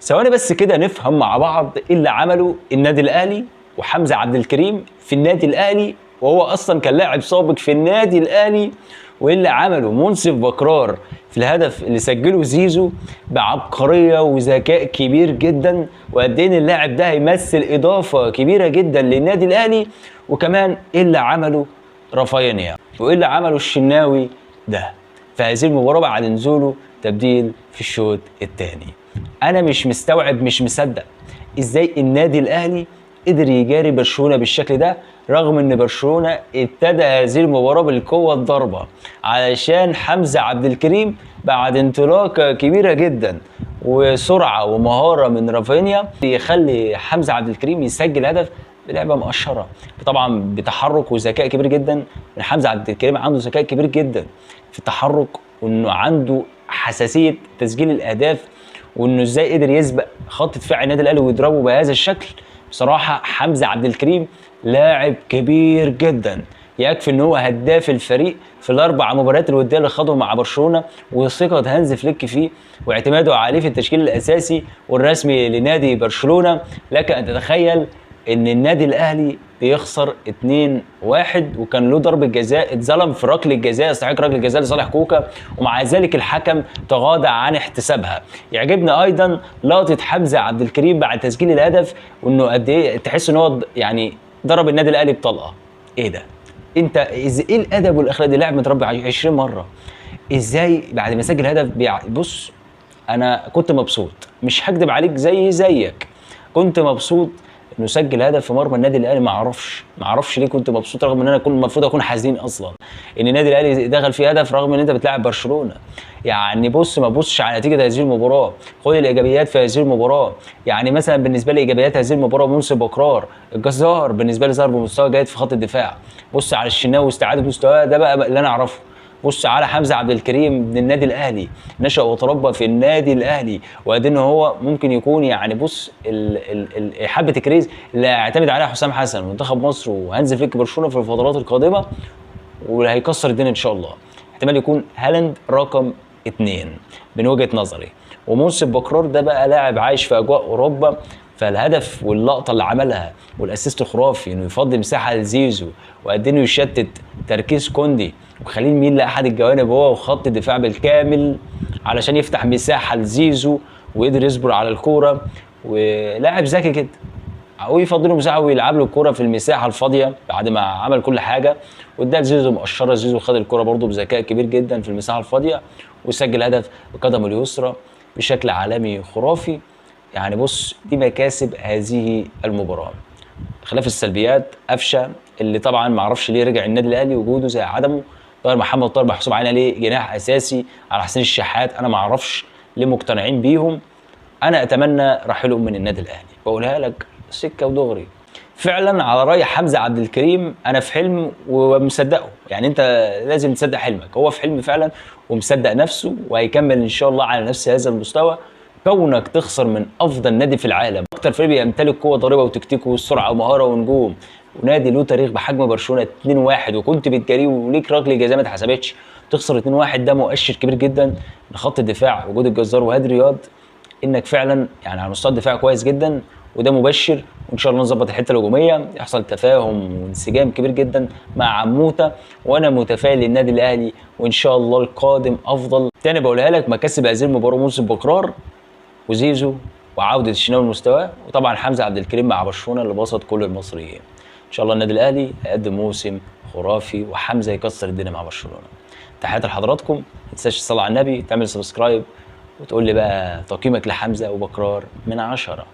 ثواني بس كده نفهم مع بعض ايه اللي عمله النادي الاهلي وحمزه عبد الكريم في النادي الاهلي، وهو اصلا كان لاعب سابق في النادي الاهلي، وايه اللي عمله منصف بكرار في الهدف اللي سجله زيزو بعبقريه وذكاء كبير جدا، وقد ايه اللاعب ده هيمثل اضافه كبيره جدا للنادي الاهلي. وكمان ايه اللي عمله رافينيا وايه اللي عمله الشناوي ده في هذه المباراه بعد نزوله تبديل في الشوط الثاني. انا مش مستوعب، مش مصدق ازاي النادي الاهلي قدر يجاري برشلونه بالشكل ده، رغم ان برشلونه ابتدى هذه المباراه بالقوه الضربه علشان حمزه عبد الكريم بعد انطلاقه كبيره جدا وسرعه ومهاره من رافينيا يخلي حمزه عبد الكريم يسجل هدف بلعبه مقشره، طبعا بتحرك وذكاء كبير جدا من حمزه عبد الكريم. عنده ذكاء كبير جدا في التحرك، وانه عنده حساسيه تسجيل الاهداف، وانه ازاي قدر يسبق خط دفاع النادي الاهلي ويضربه بهذا الشكل. بصراحه حمزه عبد الكريم لاعب كبير جدا، يكفي ان هو هداف الفريق في الاربع مباريات الوديه اللي خاضهم مع برشلونه، وثقه هانز فليك فيه واعتماده عليه في التشكيل الاساسي والرسمي لنادي برشلونه. لك ان تتخيل ان النادي الاهلي بيخسر 2-1، وكان له ضربه جزاء اتظلم في ركله الجزاء، استحق ركله الجزاء لصالح كوكا، ومع ذلك الحكم تغاضى عن احتسابها. يعجبني ايضا لقطه حمزه عبد الكريم بعد تسجيل الهدف، وانه قد ايه تحس ان هو يعني ضرب النادي الاهلي بطلقه. ايه ده؟ انت ايه الادب والاخلاق؟ دي لاعب متربي 20 مره، ازاي بعد ما سجل هدف بص، انا كنت مبسوط، مش هكدب عليك، زيك كنت مبسوط انه سجل هدف في مرمى النادي الاهلي. ما اعرفش ليه كنت مبسوط، رغم ان انا كنت المفروض اكون حزين اصلا ان النادي الاهلي دخل فيه هدف، رغم ان انت بتلاعب برشلونه. يعني بص، ما تبصش على نتيجه هذه المباراه، خد الايجابيات في هذه المباراه. يعني مثلا بالنسبه لي ايجابيات هذه المباراه منصف بكرار الجزار بالنسبه لي ظهر بمستوى جيد في خط الدفاع. بص على الشناوي واستعاده مستواه، ده بقى اللي انا اعرفه. بص على حمزه عبد الكريم من النادي الاهلي، نشأ وتربى في النادي الاهلي، وقد ان هو ممكن يكون يعني بص حبه الكريز اللي هيعتمد عليها حسام حسن منتخب مصر وهانز فليك برشلونه في الفترات القادمه، واللي هيكسر الدنيا ان شاء الله. احتمال يكون هالاند رقم 2 من وجهه نظري. ومنصف بكرار ده بقى لاعب عايش في اجواء اوروبا، فالهدف واللقطه اللي عملها والاسيست الخرافي انه يفضي مساحه لزيزو، وقد انه يشتت تركيز كوندي وخليه يميل لاحد الجوانب هو وخط الدفاع بالكامل علشان يفتح مساحه لزيزو، وقدر يصبر على الكوره. ولاعب ذكي كده، ويفضله مساحه ويلعب له الكوره في المساحه الفاضيه بعد ما عمل كل حاجه، واداها لزيزو مقشره. زيزو خد الكوره برده بذكاء كبير جدا في المساحه الفاضيه، وسجل هدف بقدمه اليسرى بشكل عالمي خرافي. يعني بص، دي مكاسب هذه المباراه. خلاف السلبيات، قفشه اللي طبعا ما اعرفش ليه رجع النادي الاهلي، وجوده زي عدمه. طاهر محمد طاهر محسوب علينا ليه جناح اساسي على حسين الشحات، انا ما اعرفش ليه مقتنعين بيهم. انا اتمنى رحيلهم من النادي الاهلي، بقولها لك سكه ودغري. فعلا على راي حمزه عبد الكريم، انا في حلم ومصدقه. يعني انت لازم تصدق حلمك، هو في حلم فعلا ومصدق نفسه، وهيكمل ان شاء الله على نفس هذا المستوى. كونك تخسر من افضل نادي في العالم، اكتر فريق بيمتلك قوه ضاربه وتكتيك وسرعه ومهاره ونجوم، ونادي له تاريخ بحجم برشلونه 2-1 وكنت بتجاريه وليك ركله جزاء ما اتحسبتش، تخسر 2-1، ده مؤشر كبير جدا من خط الدفاع وجود الجزار وهادي رياض، انك فعلا يعني على مستوى الدفاع كويس جدا، وده مبشر. وان شاء الله نظبط الحته الهجوميه، يحصل تفاهم وانسجام كبير جدا مع عموته، وانا متفائل للنادي الاهلي وان شاء الله القادم افضل. تاني بقولها لك، مكاسب هذه المباراه منصف بكرار وزيزو وعوده الشناوي لمستواه، وطبعا حمزه عبد الكريم مع برشلونه اللي بسط كل المصريين. ان شاء الله النادي الاهلي هيقدم موسم خرافي، وحمزه يكسر الدنيا مع برشلونه. تحياتي لحضراتكم، ما تنساش تصلي على النبي، تعمل سبسكرايب، وتقول لي بقى تقييمك لحمزه وبكرار من 10.